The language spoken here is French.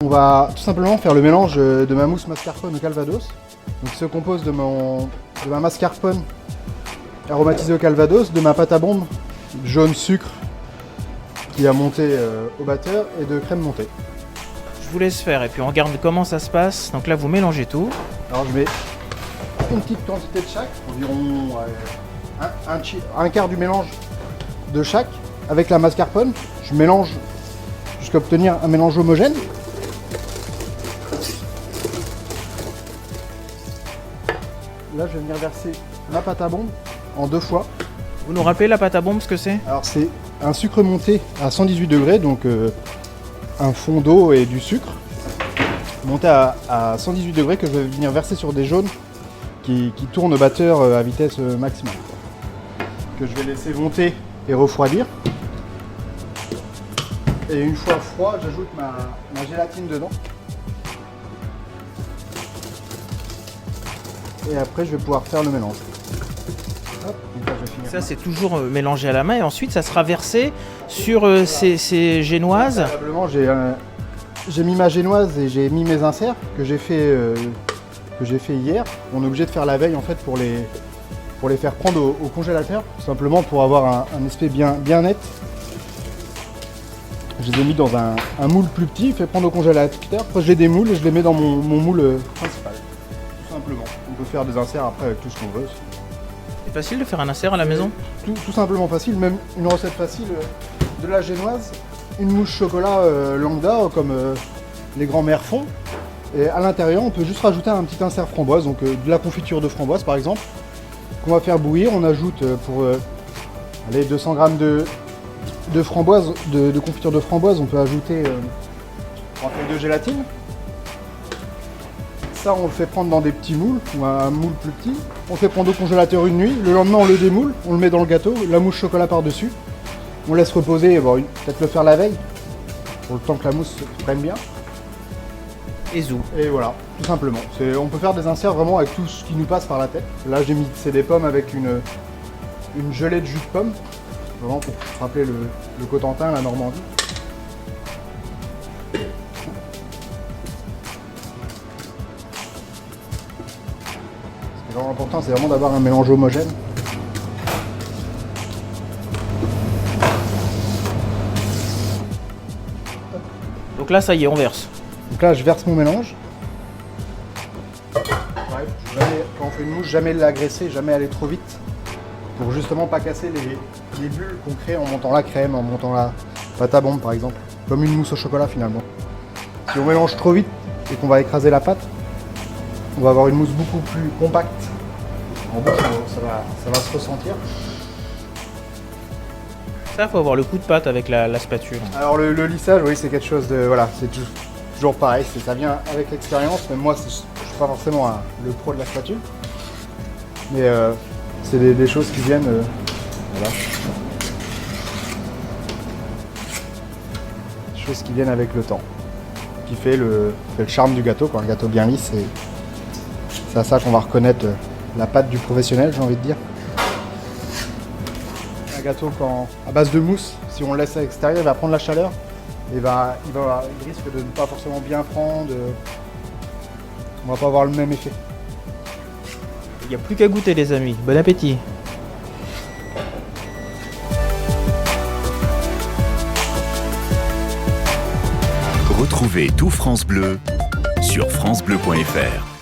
on va tout simplement faire le mélange de ma mousse mascarpone au calvados. Donc il se compose de ma mascarpone aromatisée au calvados, de ma pâte à bombe jaune sucre qui a monté au batteur et de crème montée. Je vous laisse faire et puis on regarde comment ça se passe. Donc là, vous mélangez tout. Alors je mets une petite quantité de chaque, environ un quart du mélange de chaque avec la mascarpone. Je mélange jusqu'à obtenir un mélange homogène. Là, je vais venir verser ma pâte à bombe en 2 fois. Vous nous rappelez la pâte à bombe, ce que c'est? Alors c'est un sucre monté à 118 degrés, donc un fond d'eau et du sucre monté à 118 degrés que je vais venir verser sur des jaunes qui tournent au batteur à vitesse maximale. Que je vais laisser monter et refroidir. Et une fois froid, j'ajoute ma gélatine dedans. Et après, je vais pouvoir faire le mélange. Hop, donc là, je vais finir Ça, c'est toujours mélangé à la main et ensuite, ça sera versé sur ces génoises. Probablement, j'ai mis ma génoise et j'ai mis mes inserts que j'ai fait hier. On est obligé de faire la veille en fait pour les faire prendre au congélateur, tout simplement pour avoir un aspect bien net. Je les ai mis dans un moule plus petit, fait prendre au congélateur. Après, je les démoule et je les mets dans mon moule principal. Tout simplement. On peut faire des inserts après avec tout ce qu'on veut. C'est facile de faire un insert à la maison? Tout simplement facile, même une recette facile de la génoise, une mousse chocolat lambda comme les grands-mères font. Et à l'intérieur, on peut juste rajouter un petit insert framboise, donc de la confiture de framboise par exemple, qu'on va faire bouillir. On ajoute pour 200 g de framboise, de confiture de framboise, on peut ajouter 3 feuilles de gélatine. Ça, on le fait prendre dans des petits moules ou un moule plus petit. On le fait prendre au congélateur une nuit. Le lendemain, on le démoule, on le met dans le gâteau, la mousse chocolat par-dessus. On laisse reposer, bon, peut-être le faire la veille, pour le temps que la mousse se prenne bien. Et zou. Et voilà, tout simplement. On peut faire des inserts vraiment avec tout ce qui nous passe par la tête. Là, j'ai mixé des pommes avec une gelée de jus de pomme, vraiment pour rappeler le Cotentin, la Normandie. L'important, c'est vraiment d'avoir un mélange homogène. Donc là, ça y est, on verse. Donc là, je verse mon mélange. Ouais, quand on fait une mousse, jamais l'agresser, jamais aller trop vite. Pour justement pas casser les bulles qu'on crée en montant la crème, en montant la pâte à bombe par exemple. Comme une mousse au chocolat finalement. Si on mélange trop vite et qu'on va écraser la pâte, on va avoir une mousse beaucoup plus compacte. En bouche, ça va se ressentir. Ça, faut avoir le coup de patte avec la spatule. Alors le lissage, oui, c'est quelque chose de... Voilà, c'est toujours pareil, ça vient avec l'expérience. Même moi, je ne suis pas forcément le pro de la spatule. Mais c'est des choses qui viennent... voilà. Des choses qui viennent avec le temps. Qui fait le charme du gâteau, quand un gâteau bien lisse. C'est à ça qu'on va reconnaître la pâte du professionnel, j'ai envie de dire. Un gâteau à base de mousse, si on le laisse à l'extérieur, il va prendre la chaleur et il risque de ne pas forcément bien prendre. On va pas avoir le même effet. Il n'y a plus qu'à goûter, les amis. Bon appétit! Retrouvez tout France Bleu sur francebleu.fr.